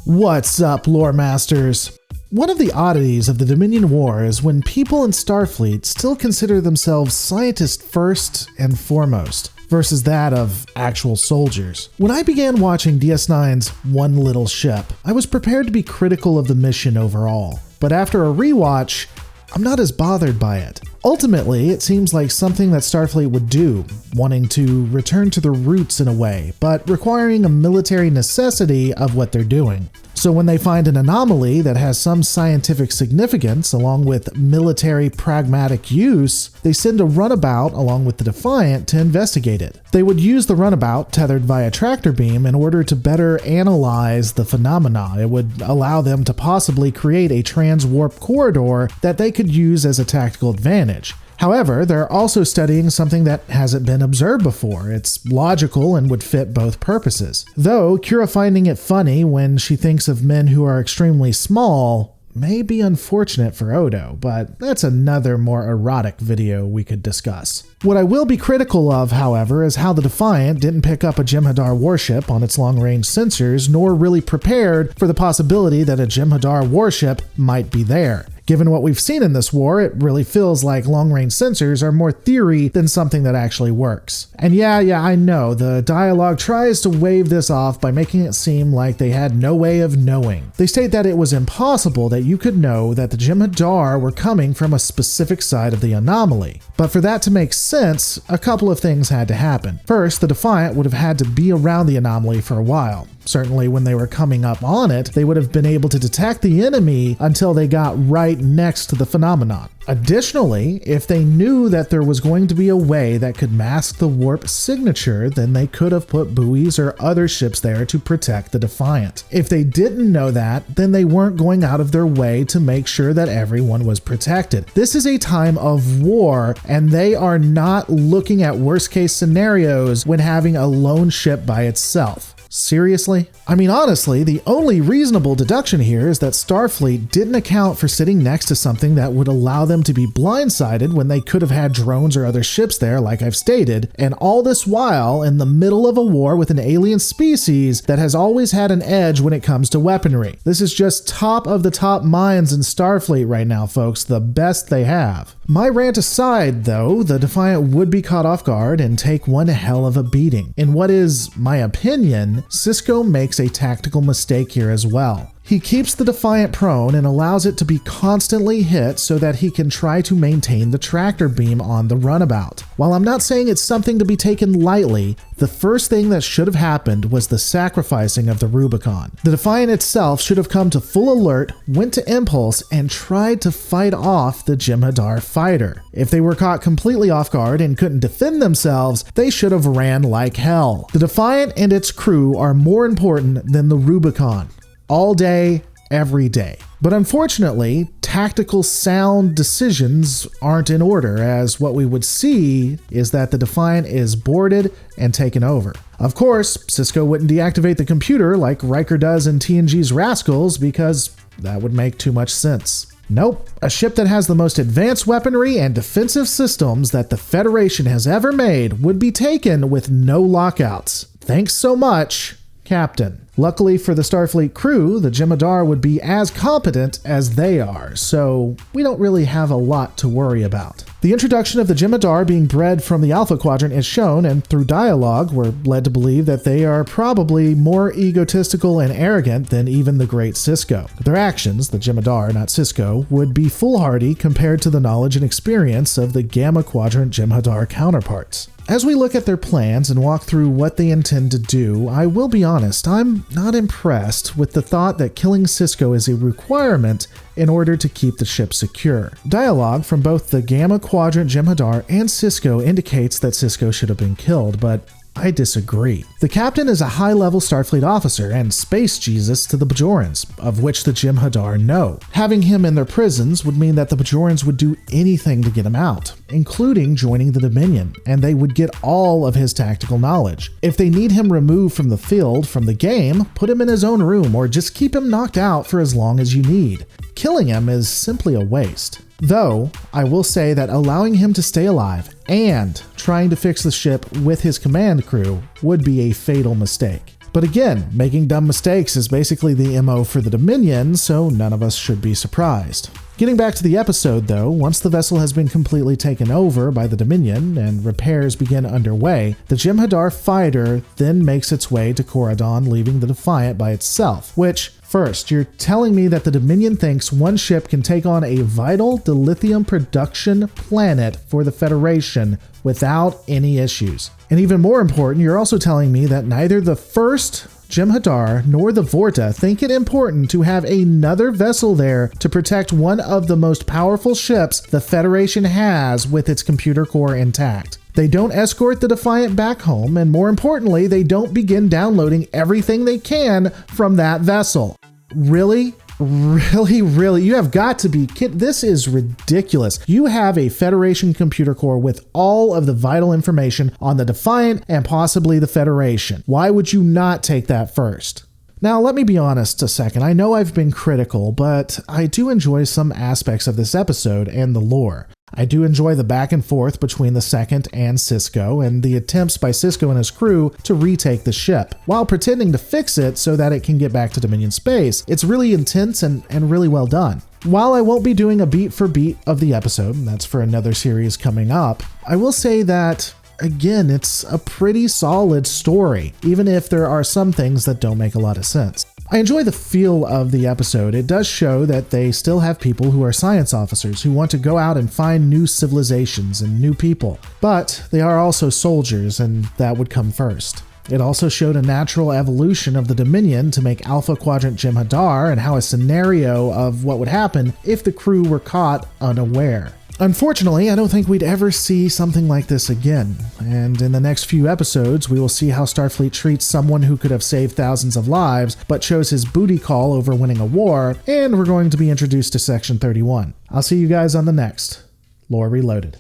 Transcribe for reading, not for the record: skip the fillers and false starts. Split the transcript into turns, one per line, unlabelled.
What's up, lore masters? One of the oddities of the Dominion War is when people in Starfleet still consider themselves scientists first and foremost, versus that of actual soldiers. When I began watching DS9's One Little Ship, I was prepared to be critical of the mission overall, but after a rewatch, I'm not as bothered by it. Ultimately, it seems like something that Starfleet would do, wanting to return to their roots in a way, but requiring a military necessity of what they're doing. So when they find an anomaly that has some scientific significance along with military pragmatic use, they send a runabout along with the Defiant to investigate it. They would use the runabout tethered via tractor beam in order to better analyze the phenomena. It would allow them to possibly create a trans-warp corridor that they could use as a tactical advantage. However, they're also studying something that hasn't been observed before. It's logical and would fit both purposes. Though, Kira finding it funny when she thinks of men who are extremely small may be unfortunate for Odo, but that's another more erotic video we could discuss. What I will be critical of, however, is how the Defiant didn't pick up a Jem'hadar warship on its long-range sensors, nor really prepared for the possibility that a Jem'hadar warship might be there. Given what we've seen in this war, it really feels like long-range sensors are more theory than something that actually works. And yeah, I know, the dialogue tries to wave this off by making it seem like they had no way of knowing. They state that it was impossible that you could know that the Jem'hadar were coming from a specific side of the anomaly. But for that to make sense, a couple of things had to happen. First, the Defiant would have had to be around the anomaly for a while. Certainly when they were coming up on it, they would have been able to detect the enemy until they got right next to the phenomenon. Additionally, if they knew that there was going to be a way that could mask the warp signature, then they could have put buoys or other ships there to protect the Defiant. If they didn't know that, then they weren't going out of their way to make sure that everyone was protected. This is a time of war, and they are not looking at worst case scenarios when having a lone ship by itself. Seriously? I mean, honestly, the only reasonable deduction here is that Starfleet didn't account for sitting next to something that would allow them to be blindsided when they could have had drones or other ships there, like I've stated, and all this while in the middle of a war with an alien species that has always had an edge when it comes to weaponry. This is just top of the top minds in Starfleet right now, folks, the best they have. My rant aside, though, the Defiant would be caught off guard and take one hell of a beating. In what is my opinion, Sisko makes a tactical mistake here as well. He keeps the Defiant prone and allows it to be constantly hit so that he can try to maintain the tractor beam on the runabout. While I'm not saying it's something to be taken lightly, the first thing that should have happened was the sacrificing of the Rubicon. The Defiant itself should have come to full alert, went to impulse, and tried to fight off the Jem'hadar fighter. If they were caught completely off guard and couldn't defend themselves, they should have ran like hell. The Defiant and its crew are more important than the Rubicon. All day, every day. But unfortunately, tactical sound decisions aren't in order, as what we would see is that the Defiant is boarded and taken over. Of course, Sisko wouldn't deactivate the computer like Riker does in TNG's Rascals because that would make too much sense. Nope, a ship that has the most advanced weaponry and defensive systems that the Federation has ever made would be taken with no lockouts. Thanks so much, Captain. Luckily for the Starfleet crew, the Jem'hadar would be as competent as they are, so we don't really have a lot to worry about. The introduction of the Jem'hadar being bred from the Alpha Quadrant is shown, and through dialogue, we're led to believe that they are probably more egotistical and arrogant than even the great Sisko. Their actions, the Jem'hadar, not Sisko, would be foolhardy compared to the knowledge and experience of the Gamma Quadrant Jem'hadar counterparts. As we look at their plans and walk through what they intend to do, I will be honest, I'm not impressed with the thought that killing Sisko is a requirement in order to keep the ship secure. Dialogue from both the Gamma Quadrant Jem'hadar and Sisko indicates that Sisko should have been killed, but I disagree. The captain is a high-level Starfleet officer and space Jesus to the Bajorans, of which the Jem'hadar know. Having him in their prisons would mean that the Bajorans would do anything to get him out, including joining the Dominion, and they would get all of his tactical knowledge. If they need him removed from the field, from the game, put him in his own room or just keep him knocked out for as long as you need. Killing him is simply a waste. Though, I will say that allowing him to stay alive and trying to fix the ship with his command crew would be a fatal mistake. But again, making dumb mistakes is basically the MO for the Dominion, so none of us should be surprised. Getting back to the episode though, once the vessel has been completely taken over by the Dominion and repairs begin underway, the Jem'hadar fighter then makes its way to Corridon, leaving the Defiant by itself, which, first, you're telling me that the Dominion thinks one ship can take on a vital dilithium production planet for the Federation without any issues. And even more important, you're also telling me that neither the first Jem'hadar nor the Vorta think it important to have another vessel there to protect one of the most powerful ships the Federation has with its computer core intact. They don't escort the Defiant back home, and more importantly, they don't begin downloading everything they can from that vessel. Really? Really? You have got to be kidding. This is ridiculous. You have a Federation computer core with all of the vital information on the Defiant and possibly the Federation. Why would you not take that first? Now, let me be honest a second. I know I've been critical, but I do enjoy some aspects of this episode and the lore. I do enjoy the back and forth between the Second and Sisko, and the attempts by Sisko and his crew to retake the ship, while pretending to fix it so that it can get back to Dominion space. It's really intense and really well done. While I won't be doing a beat for beat of the episode, and that's for another series coming up, I will say that, again, it's a pretty solid story, even if there are some things that don't make a lot of sense. I enjoy the feel of the episode. It does show that they still have people who are science officers who want to go out and find new civilizations and new people, but they are also soldiers, and that would come first. It also showed a natural evolution of the Dominion to make Alpha Quadrant Jem'hadar and how a scenario of what would happen if the crew were caught unaware. Unfortunately, I don't think we'd ever see something like this again, and in the next few episodes, we will see how Starfleet treats someone who could have saved thousands of lives, but chose his booty call over winning a war, and we're going to be introduced to Section 31. I'll see you guys on the next Lore Reloaded.